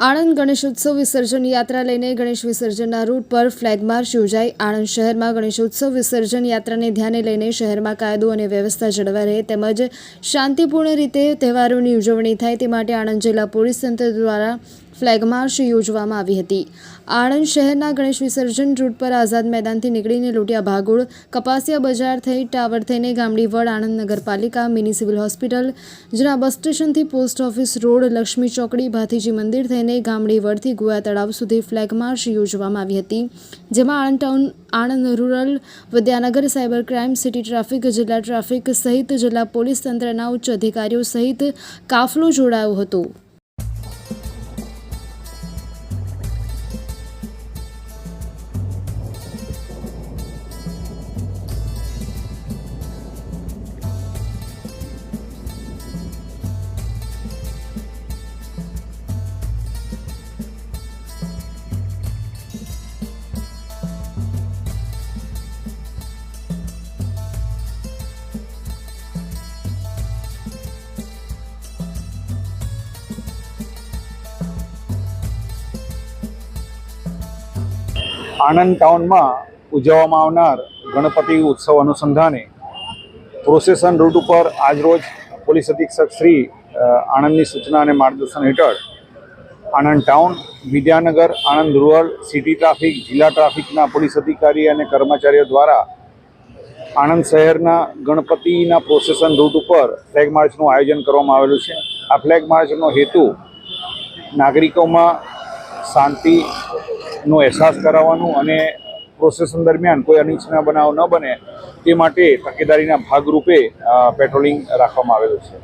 આણંદ ગણેશોત્સવ વિસર્જન યાત્રા લઈને ગણેશ વિસર્જનના રૂટ પર ફ્લેગ માર્ચ યોજાઈ। આણંદ શહેરમાં ગણેશોત્સવ વિસર્જન યાત્રાને ધ્યાને લઈને શહેરમાં કાયદો અને વ્યવસ્થા જળવાઈ રહે તેમજ શાંતિપૂર્ણ રીતે તહેવારોની ઉજવણી થાય તે માટે આણંદ જિલ્લા પોલીસ તંત્ર દ્વારા ફ્લેગ માર્ચ યોજવામાં આવી હતી। આણંદ શહેરના ગણેશ વિસર્જન રૂટ પર આઝાદ મેદાનથી નીકળીને લોટિયા ભાગોળ, કપાસિયા બજાર થઈ ટાવર થઈને ગામડીવડ, આણંદ નગરપાલિકા, મિની સિવિલ હોસ્પિટલ, જૂના બસ સ્ટેશનથી પોસ્ટ ઓફિસ રોડ, લક્ષ્મી ચોકડી, ભાથીજી મંદિર થઈને ગામડીવડથી ગોયા તળાવ સુધી ફ્લેગ માર્ચ યોજવામાં આવી હતી, જેમાં Anand town, Anand rural, Vidyanagar, cyber crime, city traffic, જિલ્લા ટ્રાફિક સહિત જિલ્લા પોલીસ તંત્રના ઉચ્ચ અધિકારીઓ સહિત કાફલો જોડાયો હતો। આણંદ ટાઉનમાં ઉજવવામાં આવનાર ગણપતિ ઉત્સવ અનુસંધાને પ્રોસેસન રૂટ ઉપર આજરોજ પોલીસ અધિક્ષક શ્રી આણંદની સૂચના અને માર્ગદર્શન હેઠળ Anand town, Vidyanagar, Anand rural, city traffic, જિલ્લા ટ્રાફિકના પોલીસ અધિકારી અને કર્મચારીઓ દ્વારા આણંદ શહેરના ગણપતિના પ્રોસેસન રૂટ ઉપર ફ્લેગ માર્ચનું આયોજન કરવામાં આવેલું છે। આ ફ્લેગ માર્ચનો હેતુ નાગરિકોમાં શાંતિનો અહેસાસ કરાવવાનું અને પ્રોસેસન દરમિયાન કોઈ અનિચ્છનીય બનાવ ન બને તે માટે તકેદારીના ભાગરૂપે પેટ્રોલિંગ રાખવામાં આવેલું છે।